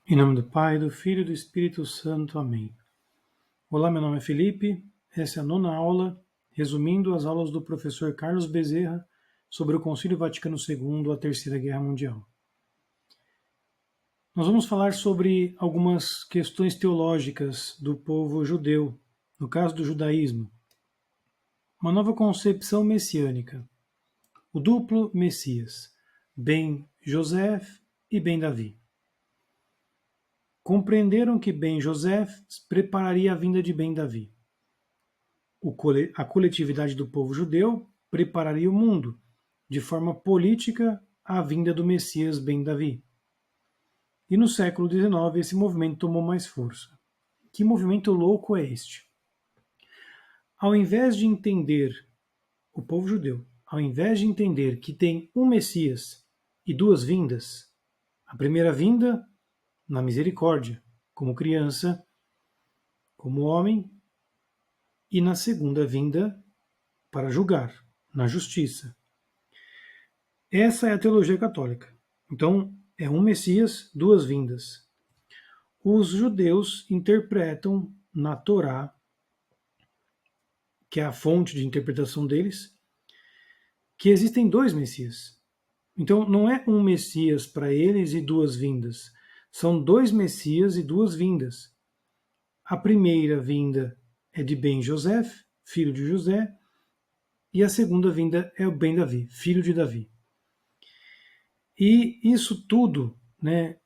Em nome do Pai, do Filho e do Espírito Santo. Amém. Olá, meu nome é Felipe. Essa é a nona aula, resumindo as aulas do professor Carlos Bezerra sobre o Concílio Vaticano II, a Terceira Guerra Mundial. Nós vamos falar sobre algumas questões teológicas do povo judeu, no caso do judaísmo. Uma nova concepção messiânica. O duplo Messias, Ben José e Ben Davi. Compreenderam que Ben José prepararia a vinda de Ben Davi. A coletividade do povo judeu prepararia o mundo, de forma política, à vinda do Messias Ben Davi. E no século XIX esse movimento tomou mais força. Que movimento louco é este? Ao invés de entender, o povo judeu, ao invés de entender que tem um Messias e duas vindas, a primeira vinda na misericórdia, como criança, como homem, e na segunda vinda para julgar, na justiça. Essa é a teologia católica. Então, é um Messias, duas vindas. Os judeus interpretam na Torá, que é a fonte de interpretação deles, que existem dois Messias. Então, não é um Messias para eles e duas vindas. São dois Messias e duas vindas. A primeira vinda é de Ben José, filho de José, e a segunda vinda é o Ben Davi, filho de Davi. E isso tudo, né,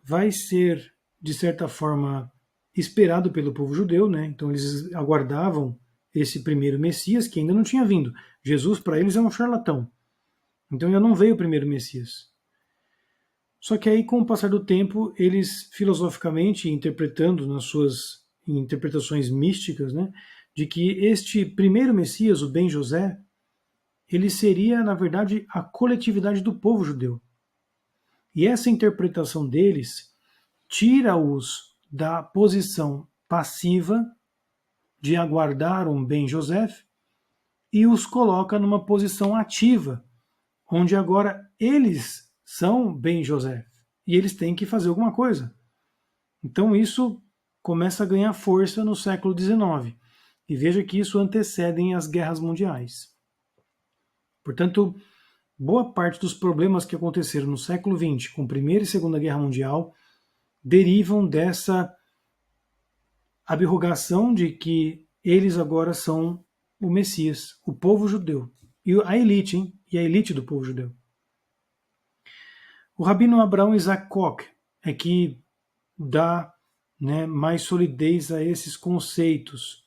vai ser, de certa forma, esperado pelo povo judeu, né? Então eles aguardavam esse primeiro Messias que ainda não tinha vindo. Jesus para eles é um charlatão. Então ainda não veio o primeiro Messias. Só que aí, com o passar do tempo, eles filosoficamente, interpretando nas suas interpretações místicas, né, de que este primeiro Messias, o Ben José, ele seria, na verdade, a coletividade do povo judeu. E essa interpretação deles tira-os da posição passiva de aguardar um Ben José e os coloca numa posição ativa, onde agora eles são Ben José e eles têm que fazer alguma coisa. Então isso começa a ganhar força no século XIX. E veja que isso antecede as guerras mundiais. Portanto, boa parte dos problemas que aconteceram no século XX, com a Primeira e Segunda Guerra Mundial, derivam dessa abrogação de que eles agora são o Messias, o povo judeu. E a elite, hein? E a elite do povo judeu. O rabino Abraão Isaac Koch é que dá, né, mais solidez a esses conceitos.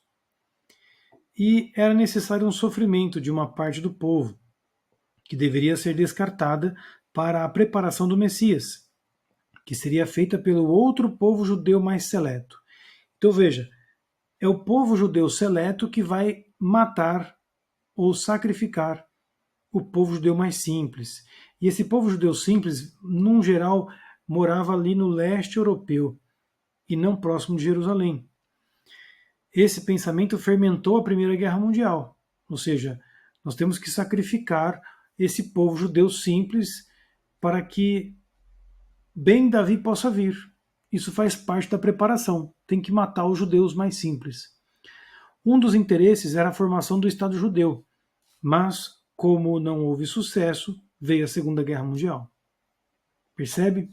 E era necessário um sofrimento de uma parte do povo, que deveria ser descartada para a preparação do Messias, que seria feita pelo outro povo judeu mais seleto. Então veja, é o povo judeu seleto que vai matar ou sacrificar o povo judeu mais simples. E esse povo judeu simples, num geral, morava ali no leste europeu e não próximo de Jerusalém. Esse pensamento fermentou a Primeira Guerra Mundial, ou seja, nós temos que sacrificar esse povo judeu simples para que Ben Davi possa vir. Isso faz parte da preparação. Tem que matar os judeus mais simples. Um dos interesses era a formação do Estado judeu, mas, como não houve sucesso, veio a Segunda Guerra Mundial. Percebe?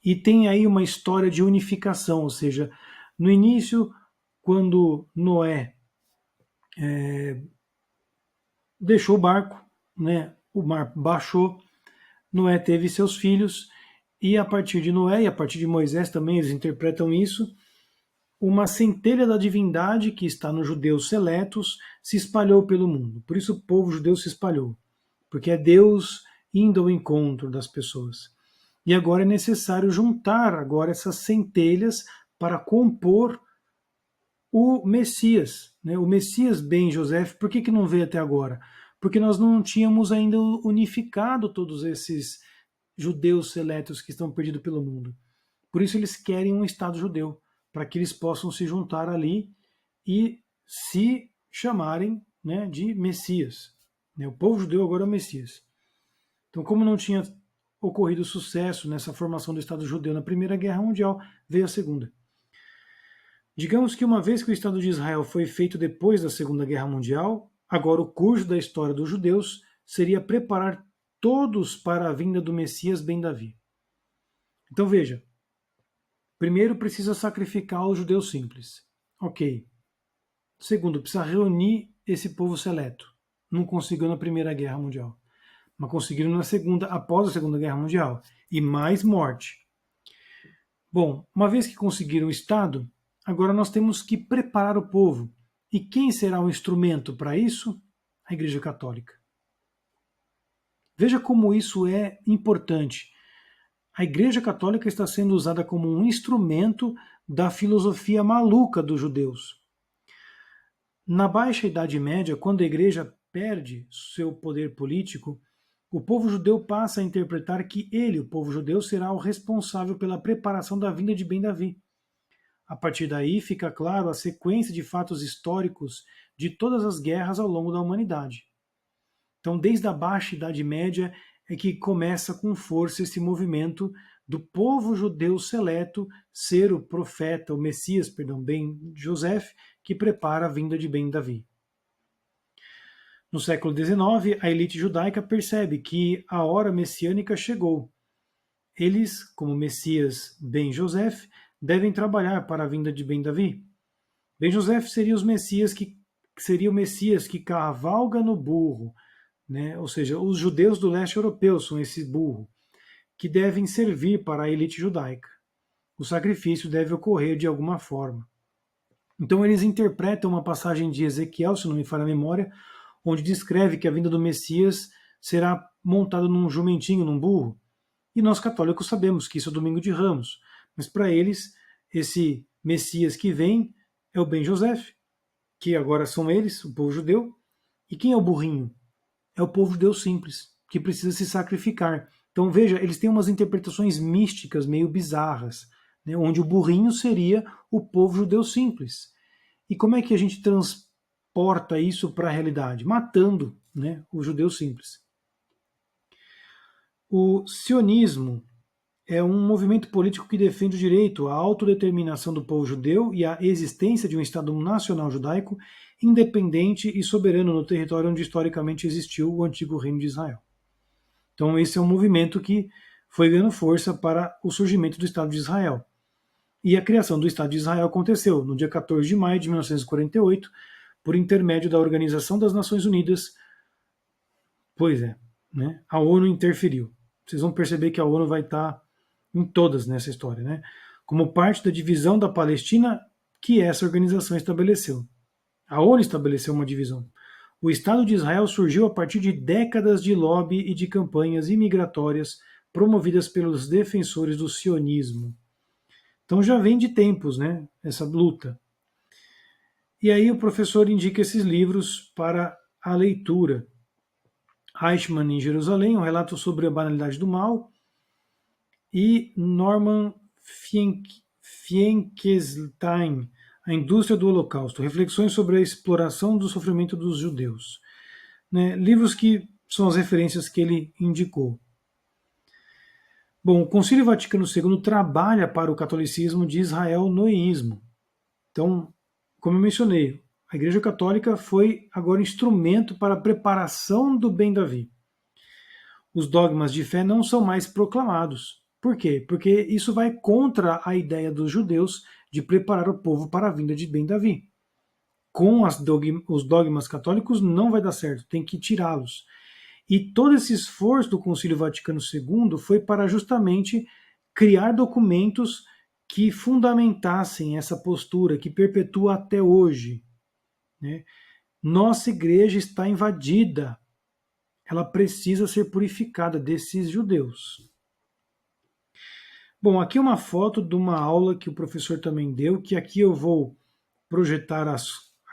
E tem aí uma história de unificação, ou seja, no início, quando Noé deixou o barco, né, o mar baixou, Noé teve seus filhos, e a partir de Noé e a partir de Moisés também eles interpretam isso, uma centelha da divindade que está nos judeus seletos se espalhou pelo mundo. Por isso o povo judeu se espalhou, porque é Deus indo ao encontro das pessoas. E agora é necessário juntar agora essas centelhas para compor o Messias, né? O Messias Ben José. Por que não veio até agora? Porque nós não tínhamos ainda unificado todos esses judeus seletos que estão perdidos pelo mundo. Por isso eles querem um Estado judeu, para que eles possam se juntar ali e se chamarem, né, de Messias. O povo judeu agora é o Messias. Então, como não tinha ocorrido sucesso nessa formação do Estado judeu na Primeira Guerra Mundial, veio a Segunda. Digamos que uma vez que o Estado de Israel foi feito depois da Segunda Guerra Mundial, agora o curso da história dos judeus seria preparar todos para a vinda do Messias Ben Davi. Então veja, primeiro precisa sacrificar os judeus simples. Ok. Segundo, precisa reunir esse povo seleto. Não conseguiu na Primeira Guerra Mundial, mas conseguiram na Segunda, após a Segunda Guerra Mundial. E mais morte. Bom, uma vez que conseguiram o Estado, agora nós temos que preparar o povo. E quem será o instrumento para isso? A Igreja Católica. Veja como isso é importante. A Igreja Católica está sendo usada como um instrumento da filosofia maluca dos judeus. Na Baixa Idade Média, quando a Igreja perde seu poder político, o povo judeu passa a interpretar que ele, o povo judeu, será o responsável pela preparação da vinda de Ben Davi. A partir daí fica claro a sequência de fatos históricos de todas as guerras ao longo da humanidade. Então, desde a Baixa Idade Média é que começa com força esse movimento do povo judeu seleto ser o profeta, o Messias, Ben Joseph, que prepara a vinda de Ben Davi. No século XIX, a elite judaica percebe que a hora messiânica chegou. Eles, como Messias Ben Joseph, devem trabalhar para a vinda de Ben Davi. Ben Joseph seria o Messias que cavalga no burro, né? Ou seja, os judeus do leste europeu são esse burro, que devem servir para a elite judaica. O sacrifício deve ocorrer de alguma forma. Então eles interpretam uma passagem de Ezequiel, se não me falha a memória, onde descreve que a vinda do Messias será montada num jumentinho, num burro. E nós católicos sabemos que isso é Domingo de Ramos. Mas para eles, esse Messias que vem é o Ben Joseph, que agora são eles, o povo judeu. E quem é o burrinho? É o povo judeu simples, que precisa se sacrificar. Então veja, eles têm umas interpretações místicas meio bizarras, né, onde o burrinho seria o povo judeu simples. E como é que a gente transporta isso para a realidade? Matando, né, o judeu simples. O sionismo é um movimento político que defende o direito à autodeterminação do povo judeu e à existência de um Estado nacional judaico independente e soberano no território onde historicamente existiu o antigo reino de Israel. Então esse é um movimento que foi ganhando força para o surgimento do Estado de Israel. E a criação do Estado de Israel aconteceu no dia 14 de maio de 1948, por intermédio da Organização das Nações Unidas. Pois é, né? A ONU interferiu. Vocês vão perceber que a ONU vai estar em todas nessa história, né? Como parte da divisão da Palestina que essa organização estabeleceu. A ONU estabeleceu uma divisão. O Estado de Israel surgiu a partir de décadas de lobby e de campanhas imigratórias promovidas pelos defensores do sionismo. Então já vem de tempos, né, essa luta. E aí o professor indica esses livros para a leitura. Eichmann em Jerusalém, um relato sobre a banalidade do mal, e Norman Finkelstein, A Indústria do Holocausto, reflexões sobre a exploração do sofrimento dos judeus. Né, livros que são as referências que ele indicou. Bom, o Concílio Vaticano II trabalha para o catolicismo de Israel noísmo. Então, como eu mencionei, a Igreja Católica foi agora instrumento para a preparação do Ben Davi. Os dogmas de fé não são mais proclamados. Por quê? Porque isso vai contra a ideia dos judeus de preparar o povo para a vinda de Ben Davi. Com os dogmas católicos não vai dar certo, tem que tirá-los. E todo esse esforço do Concílio Vaticano II foi para justamente criar documentos que fundamentassem essa postura, que perpetua até hoje. Né? Nossa igreja está invadida. Ela precisa ser purificada desses judeus. Bom, aqui uma foto de uma aula que o professor também deu, que aqui eu vou projetar a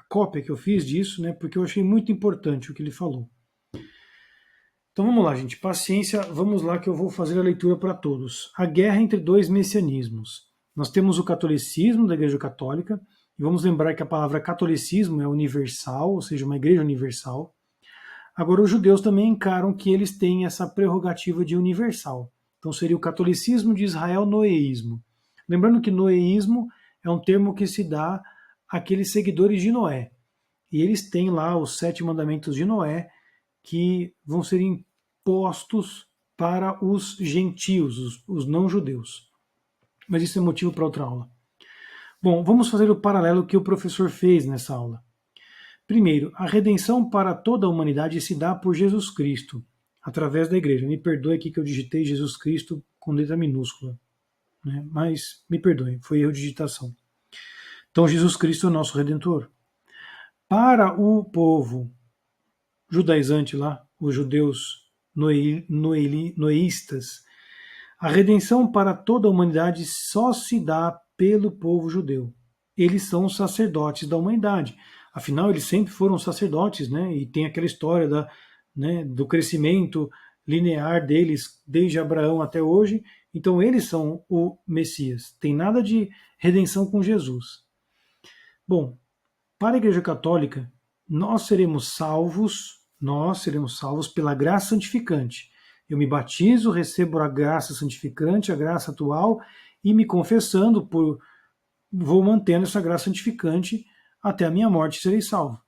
cópia que eu fiz disso, né, porque eu achei muito importante o que ele falou. Então vamos lá, gente, paciência, vamos lá que eu vou fazer a leitura para todos. A guerra entre dois messianismos. Nós temos o catolicismo da Igreja Católica, e vamos lembrar que a palavra catolicismo é universal, ou seja, uma igreja universal. Agora, os judeus também encaram que eles têm essa prerrogativa de universal. Então seria o catolicismo de Israel, noeísmo. Lembrando que noeísmo é um termo que se dá àqueles seguidores de Noé. E eles têm lá os 7 mandamentos de Noé que vão ser impostos para os gentios, os não-judeus. Mas isso é motivo para outra aula. Bom, vamos fazer o paralelo que o professor fez nessa aula. Primeiro, a redenção para toda a humanidade se dá por Jesus Cristo, através da igreja. Me perdoe aqui que eu digitei Jesus Cristo com letra minúscula, né? Mas me perdoe, foi erro de digitação. Então, Jesus Cristo é o nosso Redentor. Para o povo judaizante lá, os judeus noeístas, a redenção para toda a humanidade só se dá pelo povo judeu. Eles são os sacerdotes da humanidade. Afinal, eles sempre foram sacerdotes, né? E tem aquela história do crescimento linear deles desde Abraão até hoje. Então, eles são o Messias. Tem nada de redenção com Jesus. Bom, para a Igreja Católica, nós seremos salvos pela graça santificante. Eu me batizo, recebo a graça santificante, a graça atual, e me confessando, vou mantendo essa graça santificante até a minha morte, serei salvo.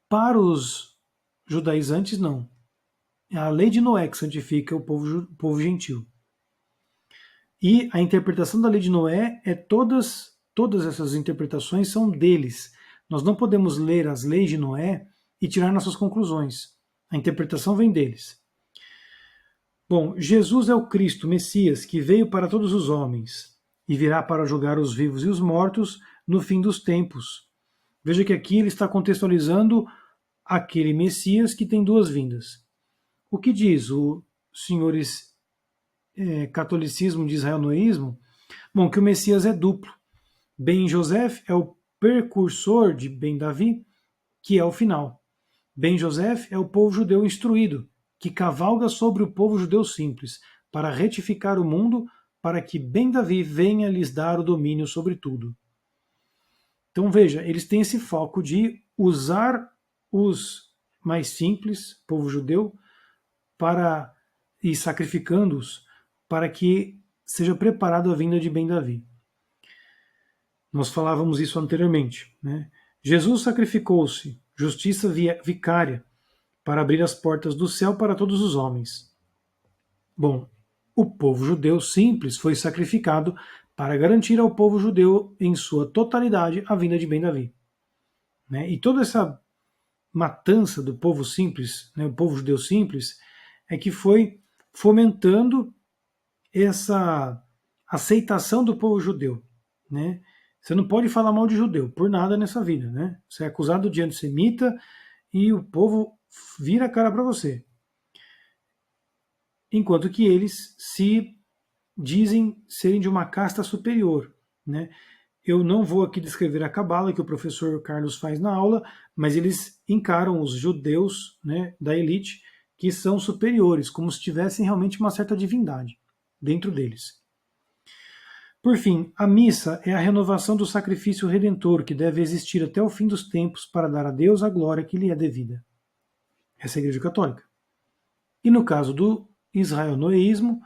Para os judaizantes, não. É a lei de Noé que santifica o povo gentil. E a interpretação da lei de Noé é todas essas interpretações são deles. Nós não podemos ler as leis de Noé e tirar nossas conclusões. A interpretação vem deles. Bom, Jesus é o Cristo, Messias, que veio para todos os homens e virá para julgar os vivos e os mortos no fim dos tempos. Veja que aqui ele está contextualizando aquele Messias que tem 2 vindas. O que diz o senhores catolicismo de israel-noísmo? Bom, que o Messias é duplo. Ben Joseph é o precursor de Ben Davi, que é o final. Ben Joseph é o povo judeu instruído, que cavalga sobre o povo judeu simples, para retificar o mundo, para que Ben Davi venha lhes dar o domínio sobre tudo. Então veja, eles têm esse foco de usar os mais simples, povo judeu, e sacrificando-os para que seja preparado a vinda de Ben Davi. Nós falávamos isso anteriormente, né? Jesus sacrificou-se, justiça vicária, para abrir as portas do céu para todos os homens. Bom, o povo judeu simples foi sacrificado para garantir ao povo judeu em sua totalidade a vinda de Ben Davi. Né? E toda essa matança do povo simples, né, o povo judeu simples, é que foi fomentando essa aceitação do povo judeu. Né? Você não pode falar mal de judeu por nada nessa vida. Né? Você é acusado de antissemita e o povo vira a cara para você. Enquanto que eles se dizem serem de uma casta superior. Né? Eu não vou aqui descrever a cabala que o professor Carlos faz na aula, mas eles encaram os judeus, né, da elite que são superiores, como se tivessem realmente uma certa divindade dentro deles. Por fim, a missa é a renovação do sacrifício redentor que deve existir até o fim dos tempos para dar a Deus a glória que lhe é devida. Essa é a Igreja Católica. E no caso do israel-noeísmo,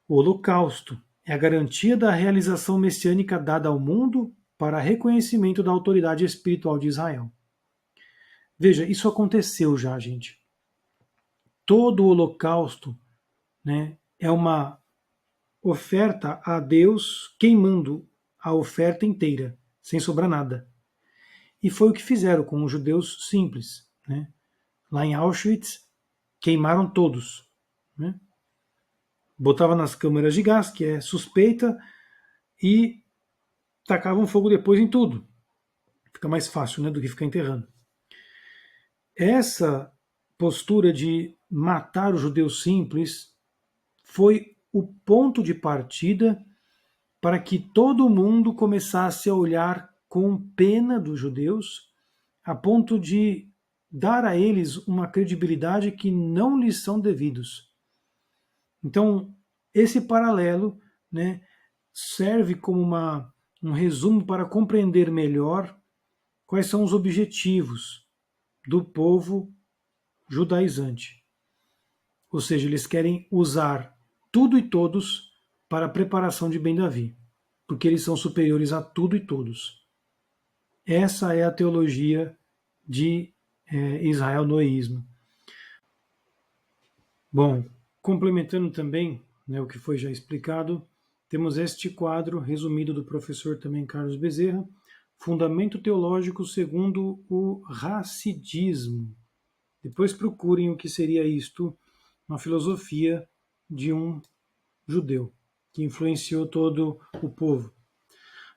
o holocausto é a garantia da realização messiânica dada ao mundo para reconhecimento da autoridade espiritual de Israel. Veja, isso aconteceu já, gente. Todo o holocausto, né, é uma oferta a Deus queimando a oferta inteira, sem sobrar nada. E foi o que fizeram com os judeus simples. Né? Lá em Auschwitz, queimaram todos. Né? Botava nas câmeras de gás, que é suspeita, e tacavam fogo depois em tudo. Fica mais fácil, né, do que ficar enterrando. Essa postura de matar o judeu simples foi o ponto de partida para que todo mundo começasse a olhar com pena dos judeus, a ponto de dar a eles uma credibilidade que não lhes são devidos. Então, esse paralelo, né, serve como um resumo para compreender melhor quais são os objetivos do povo judaizante. Ou seja, eles querem usar tudo e todos para a preparação de Ben Davi, porque eles são superiores a tudo e todos. Essa é a teologia de Israel noísmo. Bom, complementando também, né, o que foi já explicado, temos este quadro resumido do professor também Carlos Bezerra, Fundamento Teológico segundo o Racidismo. Depois procurem o que seria isto, uma filosofia de um judeu que influenciou todo o povo.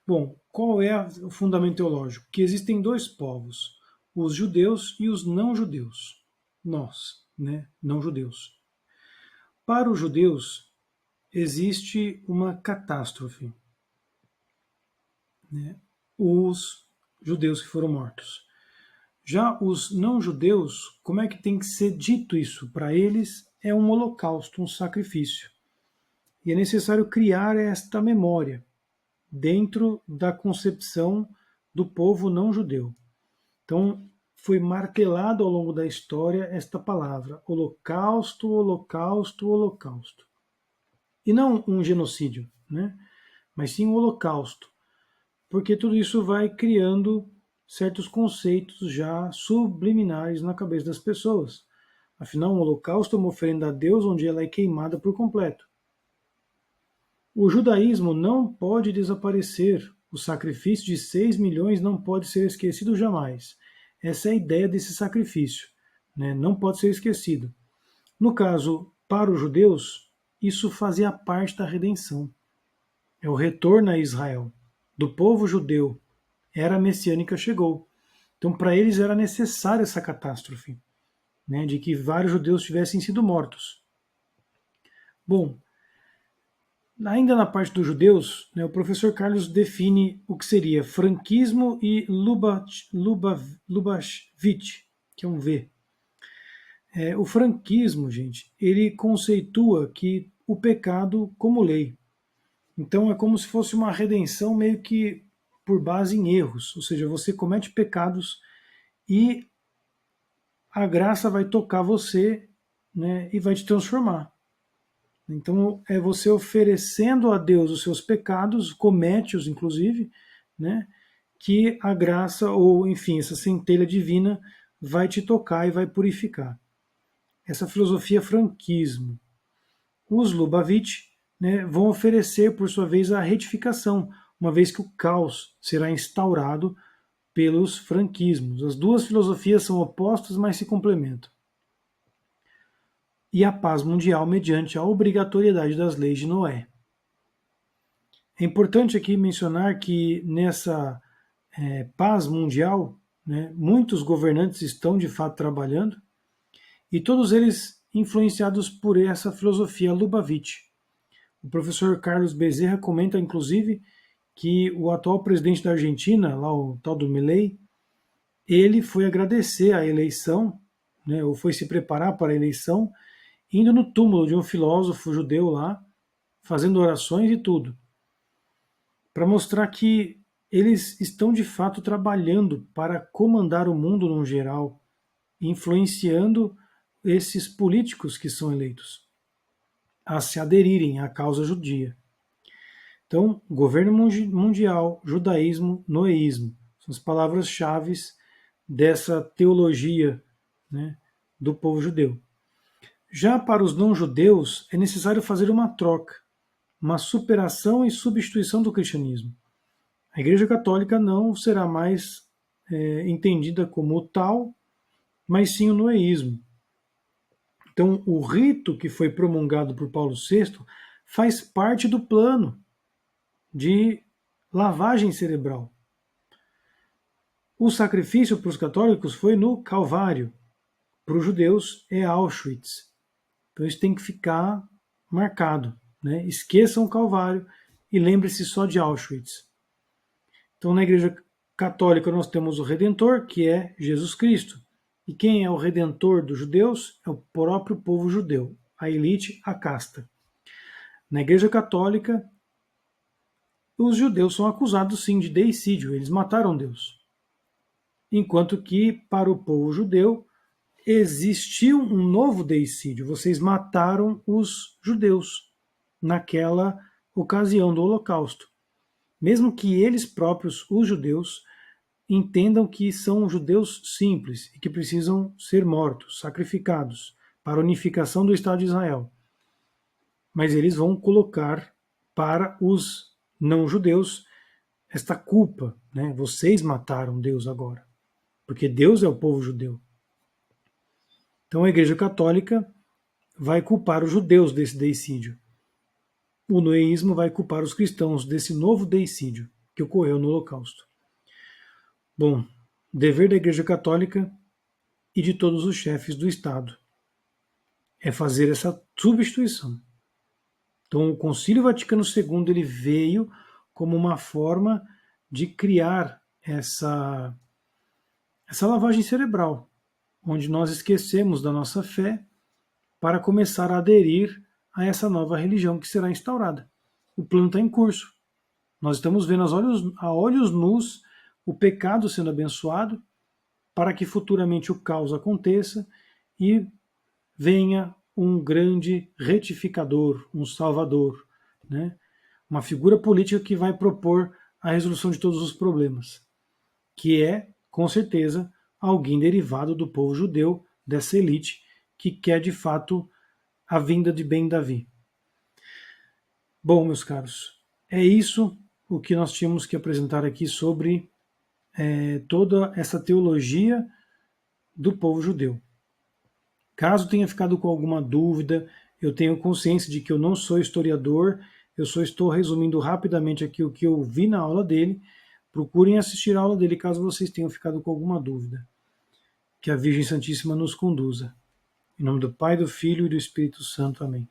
Bom, qual é o fundamento teológico? Que existem dois povos, os judeus e os não-judeus. Nós, né, não-judeus. Para os judeus, existe uma catástrofe, né? Os judeus que foram mortos. Já os não-judeus, como é que tem que ser dito isso? Para eles é um holocausto, um sacrifício. E é necessário criar esta memória dentro da concepção do povo não-judeu. Então, foi martelado ao longo da história esta palavra: holocausto, holocausto, holocausto. E não um genocídio, né? Mas sim um holocausto, porque tudo isso vai criando certos conceitos já subliminares na cabeça das pessoas. Afinal, um holocausto é uma oferenda a Deus onde ela é queimada por completo. O judaísmo não pode desaparecer. O sacrifício de 6 milhões não pode ser esquecido jamais. Essa é a ideia desse sacrifício, né? Não pode ser esquecido. No caso, para os judeus, isso fazia parte da redenção. É o retorno a Israel. Do povo judeu, era messiânica chegou. Então, para eles era necessária essa catástrofe, né, de que vários judeus tivessem sido mortos. Bom, ainda na parte dos judeus, né, o professor Carlos define o que seria franquismo e Lubavitch, que é um V. O franquismo, gente, ele conceitua que o pecado como lei. Então é como se fosse uma redenção meio que por base em erros, ou seja, você comete pecados e a graça vai tocar você, né, e vai te transformar. Então é você oferecendo a Deus os seus pecados, comete-os inclusive, né, que a graça ou enfim essa centelha divina vai te tocar e vai purificar. Essa filosofia é franquismo. Os Lubavitch, né, vão oferecer, por sua vez, a retificação, uma vez que o caos será instaurado pelos franquismos. As duas filosofias são opostas, mas se complementam. E a paz mundial mediante a obrigatoriedade das leis de Noé. É importante aqui mencionar que nessa paz mundial, né, muitos governantes estão de fato trabalhando, e todos eles influenciados por essa filosofia Lubavitch. O professor Carlos Bezerra comenta, inclusive, que o atual presidente da Argentina, lá o tal do Milei, ele foi agradecer a eleição, né, ou foi se preparar para a eleição, indo no túmulo de um filósofo judeu lá, fazendo orações e tudo, para mostrar que eles estão de fato trabalhando para comandar o mundo no geral, influenciando esses políticos que são eleitos a se aderirem à causa judia. Então, governo mundial, judaísmo, noeísmo, são as palavras-chave dessa teologia, né, do povo judeu. Já para os não-judeus, é necessário fazer uma troca, uma superação e substituição do cristianismo. A Igreja Católica não será mais entendida como tal, mas sim o noeísmo. Então, o rito que foi promulgado por Paulo VI faz parte do plano de lavagem cerebral. O sacrifício para os católicos foi no Calvário, para os judeus é Auschwitz. Então isso tem que ficar marcado, né? Esqueçam o Calvário e lembre-se só de Auschwitz. Então na Igreja Católica nós temos o Redentor, que é Jesus Cristo. E quem é o Redentor dos judeus? É o próprio povo judeu, a elite, a casta. Na Igreja Católica, os judeus são acusados sim de deicídio, eles mataram Deus. Enquanto que para o povo judeu existiu um novo deicídio. Vocês mataram os judeus naquela ocasião do Holocausto. Mesmo que eles próprios, os judeus, entendam que são judeus simples e que precisam ser mortos, sacrificados, para a unificação do Estado de Israel. Mas eles vão colocar para os não-judeus esta culpa, né? Vocês mataram Deus agora, porque Deus é o povo judeu. Então a Igreja Católica vai culpar os judeus desse deicídio. O noeísmo vai culpar os cristãos desse novo deicídio que ocorreu no Holocausto. Bom, dever da Igreja Católica e de todos os chefes do Estado é fazer essa substituição. Então, o Concílio Vaticano II ele veio como uma forma de criar essa lavagem cerebral, onde nós esquecemos da nossa fé para começar a aderir a essa nova religião que será instaurada. O plano está em curso. Nós estamos vendo a olhos nus o pecado sendo abençoado para que futuramente o caos aconteça e venha um grande retificador, um salvador, né? Uma figura política que vai propor a resolução de todos os problemas, que é, com certeza, alguém derivado do povo judeu, dessa elite, que quer de fato a vinda de Ben Davi. Bom, meus caros, é isso o que nós tínhamos que apresentar aqui sobre toda essa teologia do povo judeu. Caso tenha ficado com alguma dúvida, eu tenho consciência de que eu não sou historiador, eu só estou resumindo rapidamente aqui o que eu vi na aula dele. Procurem assistir a aula dele caso vocês tenham ficado com alguma dúvida. Que a Virgem Santíssima nos conduza. Em nome do Pai, do Filho e do Espírito Santo. Amém.